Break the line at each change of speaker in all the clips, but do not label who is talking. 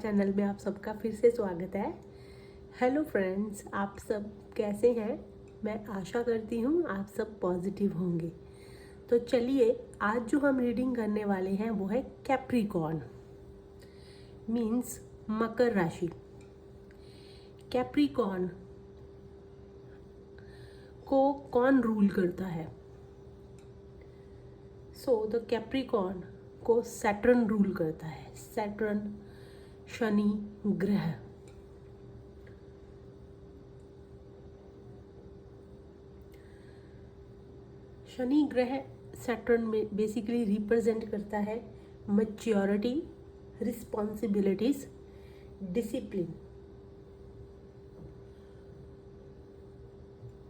Channel में आप सबका फिर से स्वागत है। हेलो फ्रेंड्स, आप सब कैसे हैं? मैं आशा करती हूँ आप सब पॉजिटिव होंगे। तो चलिए, आज जो हम रीडिंग करने वाले हैं वो है कैप्रिकॉर्न, मीन्स मकर राशि। कैप्रिकॉर्न को कौन रूल करता है? द कैप्रिकॉर्न को सैटर्न रूल करता है। सैटर्न शनि ग्रह। शनि ग्रह सैटर्न में बेसिकली रिप्रेजेंट करता है मैच्योरिटी, रिस्पॉन्सिबिलिटीज, डिसिप्लिन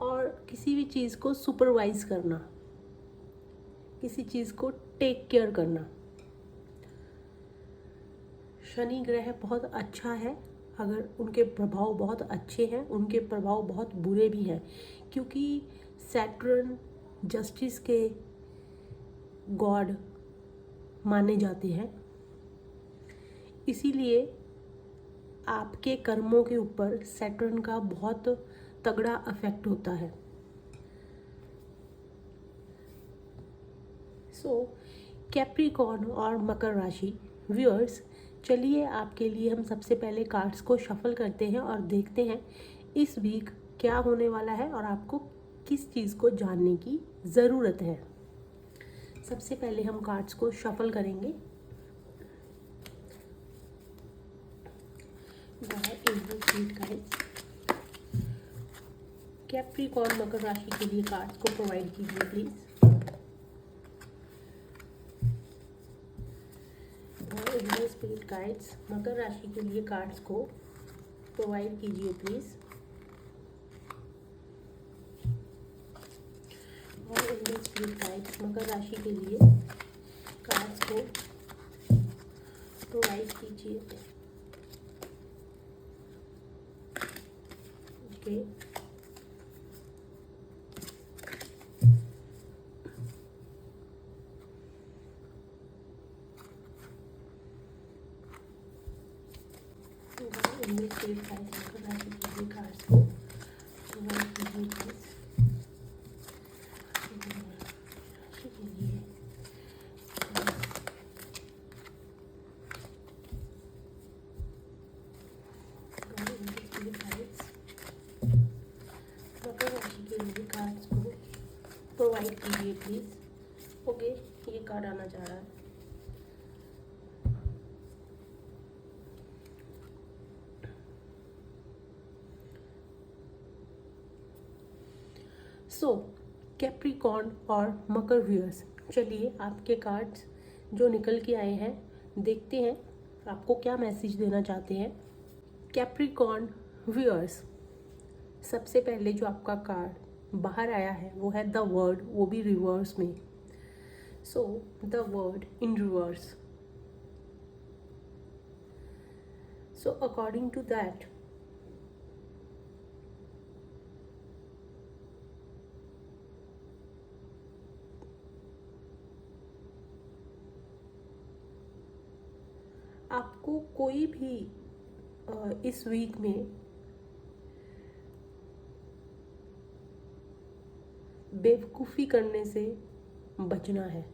और किसी भी चीज़ को सुपरवाइज करना, किसी चीज़ को टेक केयर करना। शनि ग्रह बहुत अच्छा है अगर उनके प्रभाव बहुत अच्छे हैं, उनके प्रभाव बहुत बुरे भी हैं, क्योंकि सैटर्न जस्टिस के गॉड माने जाते हैं। इसीलिए आपके कर्मों के ऊपर सैटर्न का बहुत तगड़ा इफेक्ट होता है। कैप्रिकॉर्न और मकर राशि व्यूअर्स, चलिए आपके लिए हम सबसे पहले कार्ड्स को शफल करते हैं और देखते हैं इस वीक क्या होने वाला है और आपको किस चीज़ को जानने की ज़रूरत है। सबसे पहले हम कार्ड्स को शफल करेंगे। कैप्रिकॉर्न मकर राशि के लिए कार्ड्स को प्रोवाइड कीजिए प्लीज। स्पिरिट गाइड्स मकर राशि के लिए कार्ड्स को प्रोवाइड कीजिए प्लीज। और इंडियन स्पिरिट गाइड्स मकर राशि के लिए कार्ड्स को प्रोवाइड कीजिए। ओके, इंडियन स्पिरिट गाइड्स मकर राशि के लिए कार्ड्स को प्रोवाइड कीजिए प्लीज। राशि के लिए मकर राशि के लिए कार्ड्स को प्रोवाइड कीजिए प्लीज। ओके, ये कार्ड आना चाह रहा है। कैप्रिकॉर्न और मकर व्यूअर्स, चलिए आपके कार्ड्स जो निकल के आए हैं देखते हैं आपको क्या मैसेज देना चाहते हैं। कैप्रिकॉर्न व्यूअर्स, सबसे पहले जो आपका कार्ड बाहर आया है वो है द वर्ड, वो भी रिवर्स में। The word in reverse. According to that, आपको कोई भी इस वीक में बेवकूफ़ी करने से बचना है।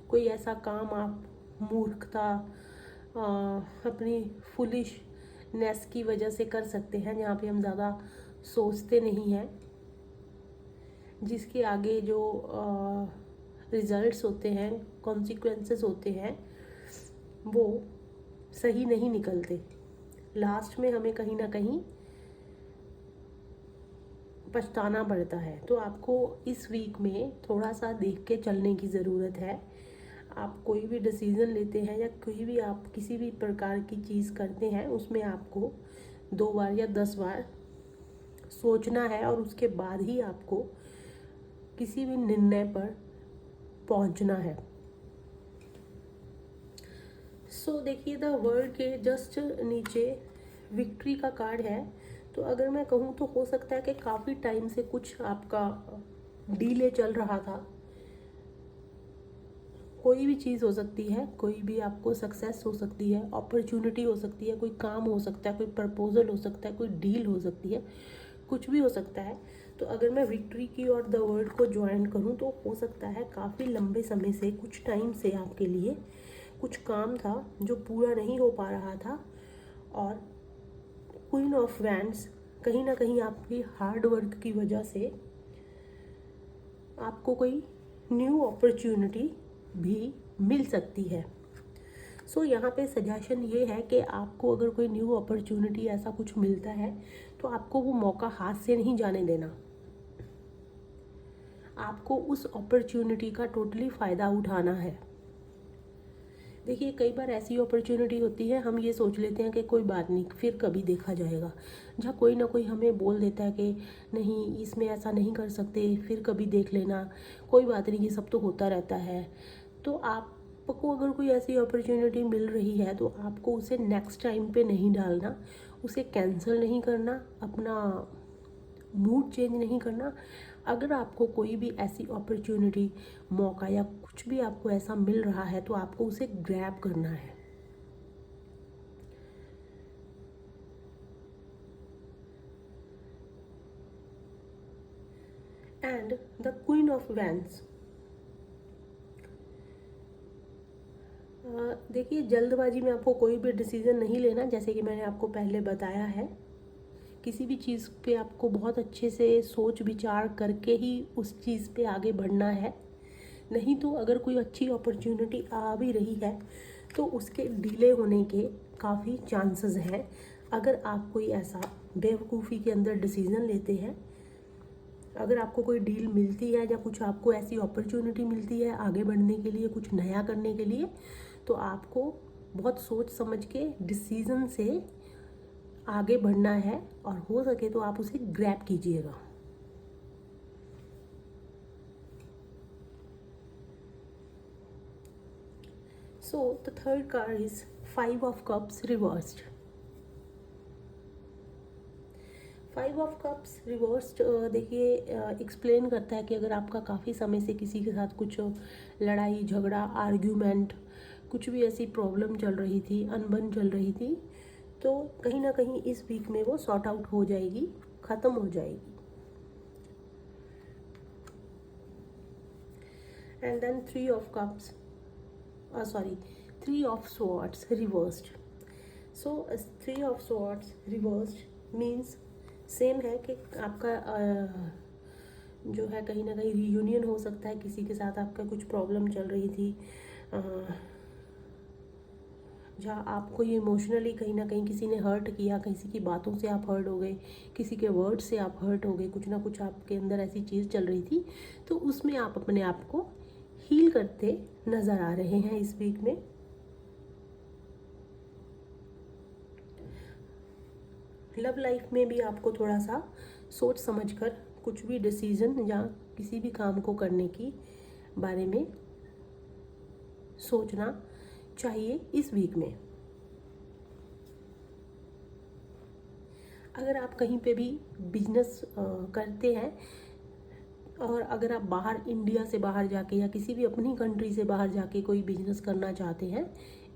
कोई ऐसा काम आप मूर्खता, अपनी फुलिशनेस की वजह से कर सकते हैं जहाँ पे हम ज़्यादा सोचते नहीं हैं, जिसके आगे जो रिजल्ट्स होते हैं, कॉन्सिक्वेंसेस होते हैं, वो सही नहीं निकलते। लास्ट में हमें कहीं ना कहीं पछताना पड़ता है। तो आपको इस वीक में थोड़ा सा देख के चलने की ज़रूरत है। आप कोई भी डिसीज़न लेते हैं या कोई भी आप किसी भी प्रकार की चीज़ करते हैं, उसमें आपको 2 बार या 10 बार सोचना है और उसके बाद ही आपको किसी भी निर्णय पर पहुंचना है। देखिए, द वर्ल्ड के जस्ट नीचे विक्ट्री का कार्ड है। तो अगर मैं कहूँ तो हो सकता है कि काफ़ी टाइम से कुछ आपका डीले चल रहा था, कोई भी चीज़ हो सकती है, कोई भी आपको सक्सेस हो सकती है, अपॉर्चुनिटी हो सकती है, कोई काम हो सकता है, कोई प्रपोजल हो सकता है, कोई डील हो सकती है, कुछ भी हो सकता है। तो अगर मैं विक्ट्री की और द वर्ड को ज्वाइन करूं तो हो सकता है काफ़ी लंबे समय से, कुछ टाइम से आपके लिए कुछ काम था जो पूरा नहीं हो पा रहा था, और क्वीन ऑफ वैंड्स कहीं ना कहीं आपकी हार्ड वर्क की वजह से आपको कोई न्यू अपॉर्चुनिटी भी मिल सकती है। सो यहाँ पे सजेशन ये है कि आपको अगर कोई न्यू अपॉर्चुनिटी ऐसा कुछ मिलता है तो आपको वो मौका हाथ से नहीं जाने देना। आपको उस अपॉर्चुनिटी का टोटली फ़ायदा उठाना है। देखिए, कई बार ऐसी अपॉर्चुनिटी होती है, हम ये सोच लेते हैं कि कोई बात नहीं, फिर कभी देखा जाएगा। जहाँ कोई ना कोई हमें बोल देता है कि नहीं, इसमें ऐसा नहीं कर सकते, फिर कभी देख लेना, कोई बात नहीं, ये सब तो होता रहता है। तो आपको अगर कोई ऐसी अपॉर्चुनिटी मिल रही है तो आपको उसे नेक्स्ट टाइम पे नहीं डालना, उसे कैंसिल नहीं करना, अपना मूड चेंज नहीं करना। अगर आपको कोई भी ऐसी अपॉर्चुनिटी, मौका या कुछ भी आपको ऐसा मिल रहा है तो आपको उसे ग्रैब करना है। And the queen of wands, देखिए, जल्दबाजी में आपको कोई भी डिसीज़न नहीं लेना। जैसे कि मैंने आपको पहले बताया है, किसी भी चीज़ पे आपको बहुत अच्छे से सोच विचार करके ही उस चीज़ पे आगे बढ़ना है। नहीं तो अगर कोई अच्छी अपॉर्चुनिटी आ भी रही है तो उसके डिले होने के काफ़ी चांसेस हैं। अगर आप कोई ऐसा बेवकूफ़ी के अंदर डिसीज़न लेते हैं, अगर आपको कोई डील मिलती है या कुछ आपको ऐसी अपॉर्चुनिटी मिलती है आगे बढ़ने के लिए, कुछ नया करने के लिए, तो आपको बहुत सोच समझ के डिसीज़न से आगे बढ़ना है, और हो सके तो आप उसे ग्रैब कीजिएगा। So the third card is 5 of cups reversed. 5 of cups reversed देखिए, एक्सप्लेन करता है कि अगर आपका काफ़ी समय से किसी के साथ कुछ लड़ाई झगड़ा, आर्ग्यूमेंट, कुछ भी ऐसी प्रॉब्लम चल रही थी, अनबन चल रही थी, तो कहीं ना कहीं इस वीक में वो सॉर्ट आउट हो जाएगी, ख़त्म हो जाएगी। And then 3 of cups, sorry, 3 of swords reversed. So 3 of swords reversed means same है कि आपका जो है कहीं ना कहीं रीयूनियन हो सकता है। किसी के साथ आपका कुछ प्रॉब्लम चल रही थी, जहाँ आपको ये इमोशनली कहीं ना कहीं किसी ने हर्ट किया, किसी की बातों से आप हर्ट हो गए, किसी के वर्ड से आप हर्ट हो गए, कुछ ना कुछ आपके अंदर ऐसी चीज़ चल रही थी, तो उसमें आप अपने आप को हील करते नज़र आ रहे हैं इस वीक में। लव लाइफ में भी आपको थोड़ा सा सोच समझकर कुछ भी डिसीजन या किसी भी काम को करने की बारे में सोचना चाहिए इस वीक में। अगर आप कहीं पे भी बिजनेस करते हैं, और अगर आप बाहर, इंडिया से बाहर जाके या किसी भी अपनी कंट्री से बाहर जाके कोई बिजनेस करना चाहते हैं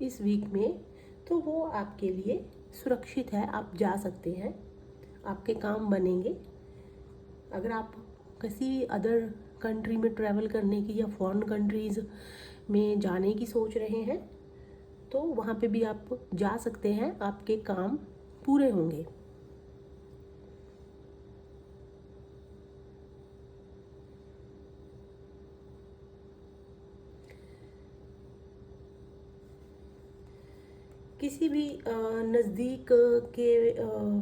इस वीक में, तो वो आपके लिए सुरक्षित है, आप जा सकते हैं, आपके काम बनेंगे। अगर आप किसी अदर कंट्री में ट्रैवल करने की या फॉरेन कंट्रीज़ में जाने की सोच रहे हैं तो वहाँ पे भी आप जा सकते हैं, आपके काम पूरे होंगे। किसी भी नज़दीक के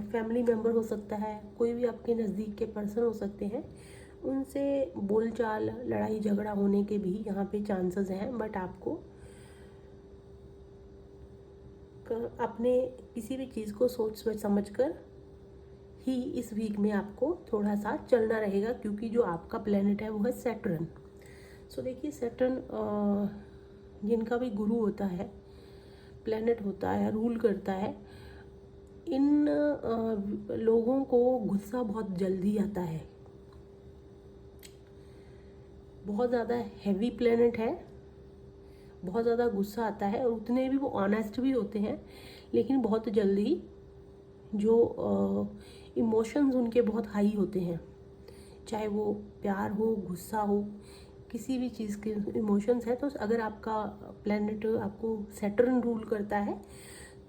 फैमिली मेम्बर हो सकता है, कोई भी आपके नज़दीक के पर्सन हो सकते हैं, उनसे बोलचाल, लड़ाई झगड़ा होने के भी यहाँ पे चांसेस हैं। बट आपको अपने किसी भी चीज़ को सोच समझ कर ही इस वीक में आपको थोड़ा सा चलना रहेगा, क्योंकि जो आपका प्लेनेट है वो है सैटर्न। सो देखिए, सैटर्न जिनका भी गुरु होता है, प्लेनेट होता है, रूल करता है, इन लोगों को गुस्सा बहुत जल्दी आता है। बहुत ज़्यादा हैवी प्लेनेट है, बहुत ज़्यादा गुस्सा आता है, और उतने भी वो ऑनेस्ट भी होते हैं, लेकिन बहुत जल्दी जो इमोशंस उनके बहुत हाई होते हैं, चाहे वो प्यार हो, गुस्सा हो, किसी भी चीज़ के इमोशंस है। तो अगर आपका प्लैनेट आपको सैटर्न रूल करता है,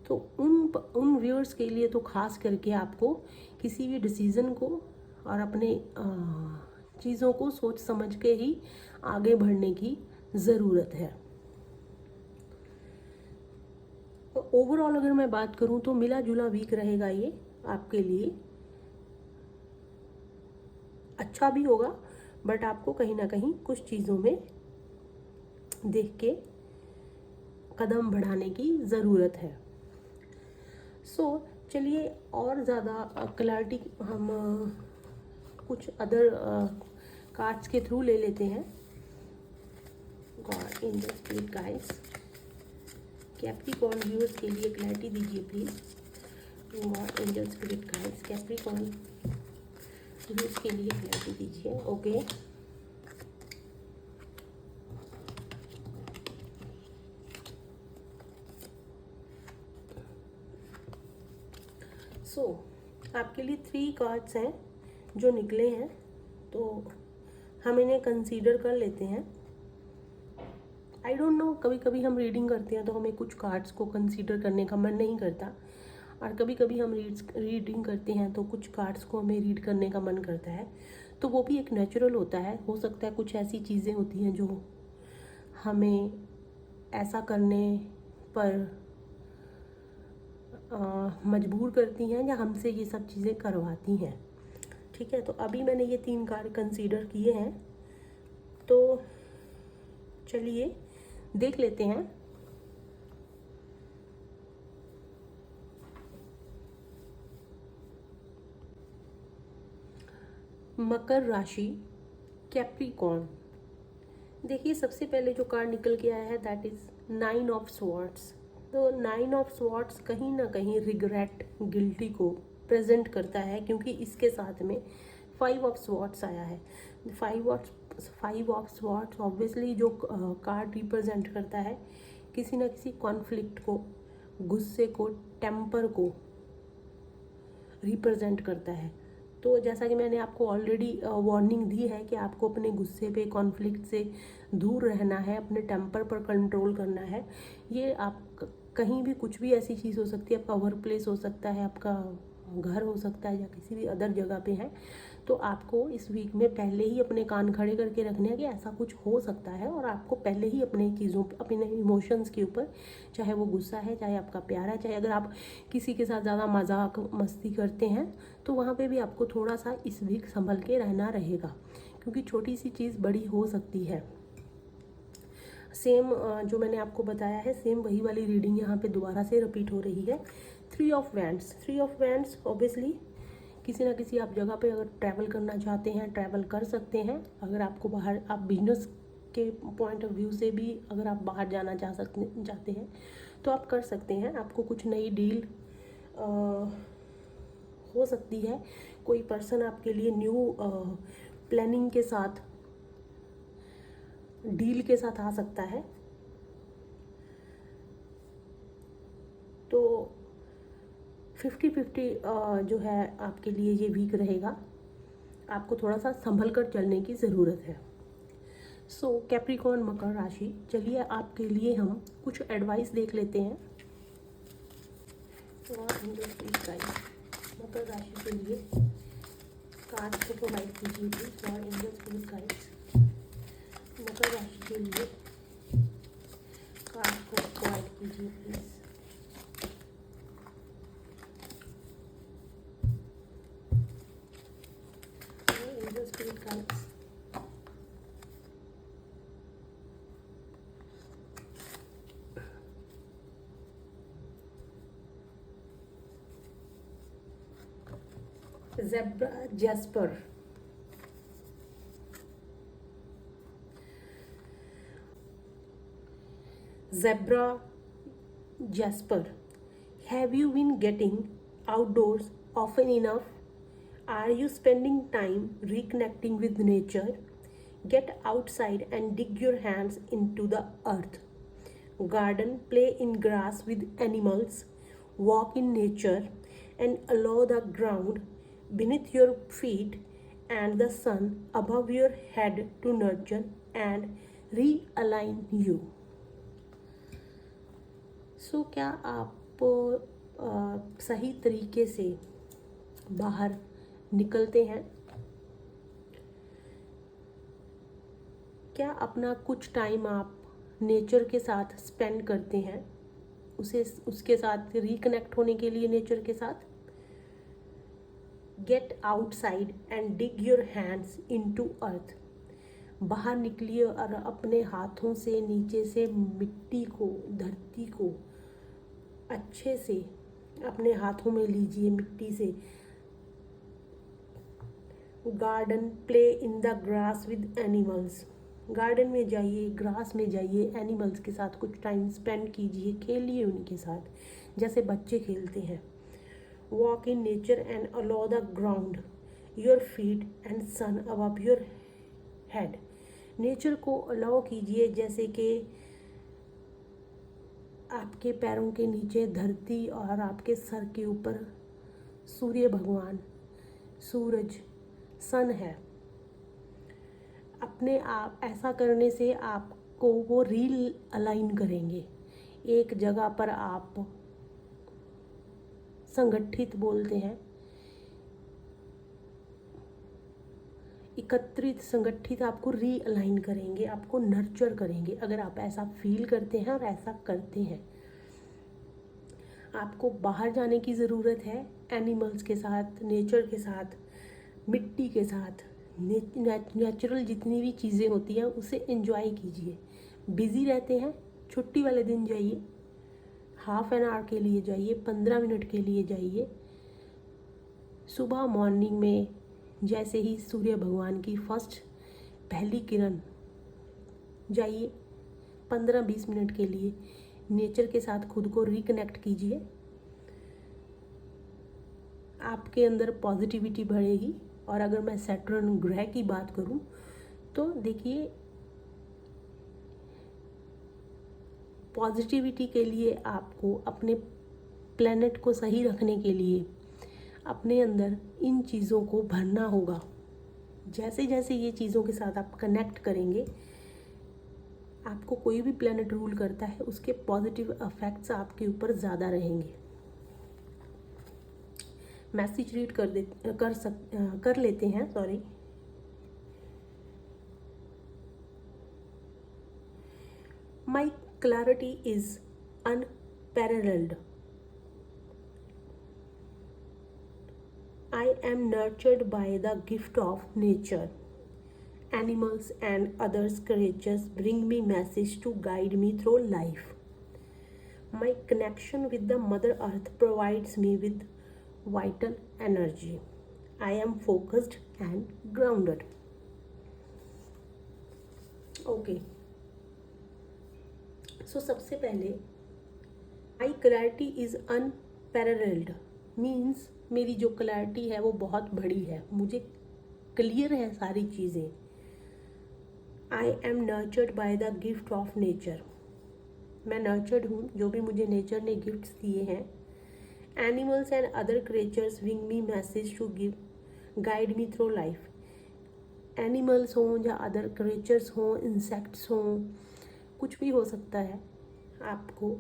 तो उन व्यूअर्स के लिए तो खास करके आपको किसी भी डिसीज़न को और अपने चीज़ों को सोच समझ के ही आगे बढ़ने की ज़रूरत है। ओवरऑल अगर मैं बात करूं तो मिला जुला वीक रहेगा ये आपके लिए। अच्छा भी होगा, बट आपको कहीं ना कहीं कुछ चीज़ों में देख के कदम बढ़ाने की ज़रूरत है। चलिए और ज़्यादा क्लैरिटी हम कुछ अदर कार्ड्स के थ्रू ले लेते हैं। God angel spirit guides, Capricorn viewers के लिए क्लैरिटी दीजिए please. God angel spirit guides, Capricorn viewers के लिए क्लैरिटी दीजिए। ओके, आपके लिए 3 कार्ड्स हैं जो निकले हैं, तो हम इन्हें कंसीडर कर लेते हैं। आई डोंट नो, कभी कभी हम रीडिंग करते हैं तो हमें कुछ कार्ड्स को कंसीडर करने का मन नहीं करता, और कभी कभी हम रीडिंग करते हैं तो कुछ कार्ड्स को हमें रीड करने का मन करता है। तो वो भी एक नेचुरल होता है। हो सकता है कुछ ऐसी चीज़ें होती हैं जो हमें ऐसा करने पर मजबूर करती हैं, या हमसे ये सब चीज़ें करवाती हैं। ठीक है, तो अभी मैंने ये 3 कार्ड कंसीडर किए हैं, तो चलिए देख लेते हैं। मकर राशि, कैप्रिकॉर्न। देखिए, सबसे पहले जो कार्ड निकल के आया है दैट इज 9 ऑफ स्वॉर्ड्स। तो 9 ऑफ स्वॉर्ड्स कहीं ना कहीं रिग्रेट, गिल्टी को प्रेजेंट करता है, क्योंकि इसके साथ में 5 ऑफ स्वॉर्ड्स आया है। 5 ऑफ स्वॉर्ड्स ऑब्वियसली जो कार्ड रिप्रेजेंट करता है किसी न किसी कॉन्फ्लिक्ट को, गुस्से को, टेम्पर को रिप्रेजेंट करता है। तो जैसा कि मैंने आपको ऑलरेडी वार्निंग दी है कि आपको अपने गुस्से पे, कॉन्फ्लिक्ट से दूर रहना है, अपने टेम्पर पर कंट्रोल करना है। ये आप कहीं भी कुछ भी ऐसी चीज़ हो सकती है, आपका वर्क प्लेस हो सकता है, आपका घर हो सकता है, या किसी भी अदर जगह पे है, तो आपको इस वीक में पहले ही अपने कान खड़े करके रखने हैं कि ऐसा कुछ हो सकता है, और आपको पहले ही अपने चीज़ों पर, अपने इमोशंस के ऊपर, चाहे वो गुस्सा है, चाहे आपका प्यार है, चाहे अगर आप किसी के साथ ज़्यादा मजाक मस्ती करते हैं, तो वहाँ पे भी आपको थोड़ा सा इस वीक संभल के रहना रहेगा, क्योंकि छोटी सी चीज़ बड़ी हो सकती है। सेम जो मैंने आपको बताया है, सेम वही वाली रीडिंग यहाँ पे दोबारा से रिपीट हो रही है। 3 of wands. 3 of wands obviously किसी ना किसी आप जगह पे अगर ट्रैवल करना चाहते हैं, ट्रैवल कर सकते हैं। अगर आपको बाहर, आप बिजनेस के पॉइंट ऑफ व्यू से भी अगर आप बाहर जाना चाहते हैं तो आप कर सकते हैं। आपको कुछ नई डील हो सकती है, कोई पर्सन आपके लिए न्यू प्लानिंग के साथ, डील के साथ आ सकता है। तो 50-50 जो है आपके लिए ये वीक रहेगा। आपको थोड़ा सा संभल कर चलने की ज़रूरत है। कैप्रिकॉर्न, मकर राशि, चलिए आपके लिए हम कुछ एडवाइस देख लेते हैं। मकर राशि के लिए कार्ड को प्रोवाइड कीजिए प्लीज। और एंजल स्पिरिट गाइड्स, मकर राशि के लिए कार्ड को प्रोवाइड कीजिए please. Angel spirit guides, zebra jasper. Zebra Jasper, have you been getting outdoors often enough? Are you spending time reconnecting with nature? Get outside and dig your hands into the earth. garden, play in grass with animals, walk in nature, and allow the ground beneath your feet and the sun above your head to nurture and realign you. So क्या आप सही तरीके से बाहर निकलते हैं? क्या अपना कुछ टाइम आप नेचर के साथ स्पेंड करते हैं, उसके साथ रिकनेक्ट होने के लिए नेचर के साथ? Get outside and dig your hands into earth. बाहर निकलिए और अपने हाथों से नीचे से मिट्टी को, धरती को अच्छे से अपने हाथों में लीजिए मिट्टी से। Garden, play in the grass with animals. Garden में जाइए, ग्रास में जाइए, एनिमल्स के साथ कुछ टाइम स्पेंड कीजिए, खेलिए उनके साथ जैसे बच्चे खेलते हैं। Walk in nature and allow the ground, your feet and sun above your head. Nature को अलाउ कीजिए जैसे कि आपके पैरों के नीचे धरती और आपके सर के ऊपर सूर्य भगवान, सूरज, सन है। अपने आप ऐसा करने से आपको वो रील अलाइन करेंगे। एक जगह पर आप संगठित बोलते हैं, एकत्रित, संगठित आपको रीअलाइन करेंगे, आपको नर्चर करेंगे। अगर आप ऐसा फील करते हैं और ऐसा करते हैं, आपको बाहर जाने की ज़रूरत है, एनिमल्स के साथ, नेचर के साथ, मिट्टी के साथ, नेचुरल जितनी भी चीज़ें होती हैं उसे एंजॉय कीजिए। बिज़ी रहते हैं, छुट्टी वाले दिन जाइए, हाफ एन आवर के लिए जाइए, 15 मिनट के लिए जाइए। सुबह मॉर्निंग में जैसे ही सूर्य भगवान की फर्स्ट पहली किरण, जाइए 15-20 मिनट के लिए नेचर के साथ खुद को रिकनेक्ट कीजिए। आपके अंदर पॉजिटिविटी बढ़ेगी। और अगर मैं सैटर्न ग्रह की बात करूं तो देखिए, पॉजिटिविटी के लिए आपको अपने प्लेनेट को सही रखने के लिए अपने अंदर इन चीज़ों को भरना होगा। जैसे जैसे ये चीज़ों के साथ आप कनेक्ट करेंगे, आपको कोई भी प्लेनेट रूल करता है उसके पॉजिटिव इफेक्ट्स आपके ऊपर ज़्यादा रहेंगे। मैसेज रीड कर लेते हैं, sorry. My clarity is unparalleled. I am nurtured by the gift of nature. Animals and other creatures bring me message to guide me through life. My connection with the Mother Earth provides me with vital energy. I am focused and grounded. Okay. So सबसे पहले my clarity is unparalleled means मेरी जो clarity है वो बहुत बड़ी है, मुझे क्लियर है सारी चीज़ें। I am nurtured by the gift of nature. मैं नर्चर्ड हूँ, जो भी मुझे नेचर ने गिफ्ट्स दिए हैं। Animals and other creatures wing me message to give guide me through life. Animals हों या अदर क्रिएचर्स हों, इंसेक्ट्स हों, कुछ भी हो सकता है, आपको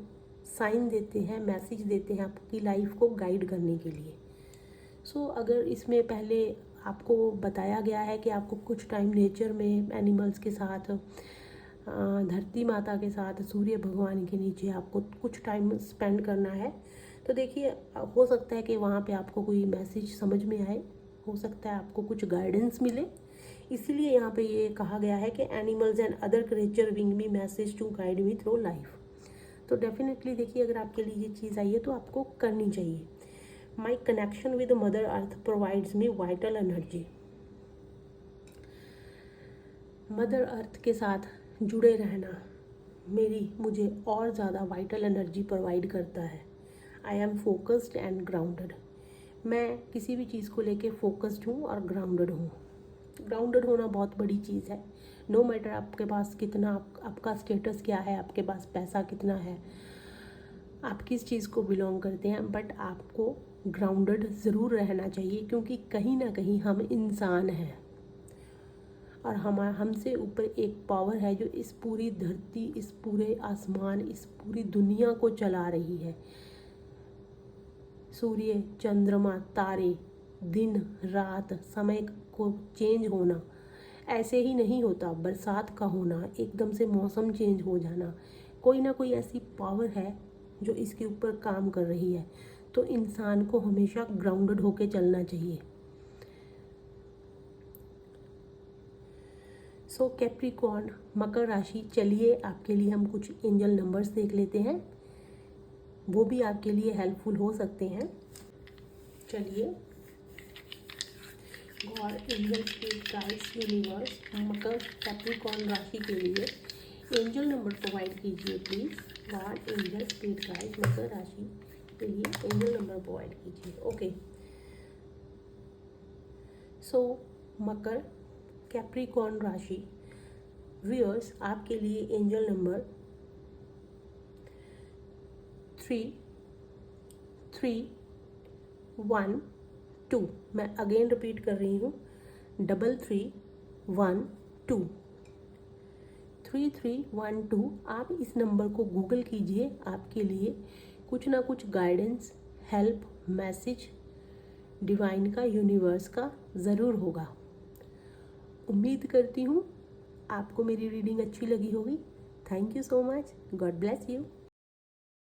साइन देते हैं, मैसेज देते हैं आपकी लाइफ को गाइड करने के लिए। सो अगर इसमें पहले आपको बताया गया है कि आपको कुछ टाइम नेचर में एनिमल्स के साथ, धरती माता के साथ, सूर्य भगवान के नीचे आपको कुछ टाइम स्पेंड करना है, तो देखिए हो सकता है कि वहाँ पे आपको कोई मैसेज समझ में आए, हो सकता है आपको कुछ गाइडेंस मिले। इसीलिए यहाँ पे ये कहा गया है कि animals and other creature wing me message to guide me through life. तो डेफिनेटली देखिए, अगर आपके लिए ये चीज़ आई है तो आपको करनी चाहिए। My connection with mother earth provides me vital energy. Mother earth के साथ जुड़े रहना मुझे और ज़्यादा वाइटल एनर्जी प्रोवाइड करता है। I am focused and grounded. मैं किसी भी चीज़ को लेके फोकस्ड हूँ और ग्राउंडेड हूँ। ग्राउंडेड होना बहुत बड़ी चीज़ है। नो मैटर आपके पास कितना, आपका स्टेटस क्या है, आपके पास पैसा कितना है, आप किस चीज़ को बिलोंग करते हैं, बट आपको ग्राउंडेड ज़रूर रहना चाहिए, क्योंकि कहीं ना कहीं हम इंसान हैं और हमसे ऊपर एक पावर है जो इस पूरी धरती, इस पूरे आसमान, इस पूरी दुनिया को चला रही है। सूर्य, चंद्रमा, तारे, दिन रात, समय को चेंज होना ऐसे ही नहीं होता। बरसात का होना, एकदम से मौसम चेंज हो जाना, कोई ना कोई ऐसी पावर है जो इसके ऊपर काम कर रही है। तो इंसान को हमेशा ग्राउंडेड होके चलना चाहिए। सो कैप्रिकॉर्न, मकर राशि, चलिए आपके लिए हम कुछ एंजल नंबर्स देख लेते हैं, वो भी आपके लिए हेल्पफुल हो सकते हैं। चलिए, God, angel, spirit, guides, universe, मकर कैप्रिकॉर्न राशि के लिए एंजल नंबर प्रोवाइड कीजिए please. God, angel, spirit, guides, मकर राशि के लिए एंजल नंबर प्रोवाइड कीजिए। ओके, सो मकर कैप्रिकॉर्न राशि व्यूअर्स, आपके लिए एंजल नंबर 3312, मैं अगेन रिपीट कर रही हूँ, 3312, 3312। आप इस नंबर को गूगल कीजिए, आपके लिए कुछ ना कुछ गाइडेंस, हेल्प, मैसेज डिवाइन का, यूनिवर्स का ज़रूर होगा। उम्मीद करती हूँ आपको मेरी रीडिंग अच्छी लगी होगी। Thank you so much. God bless you.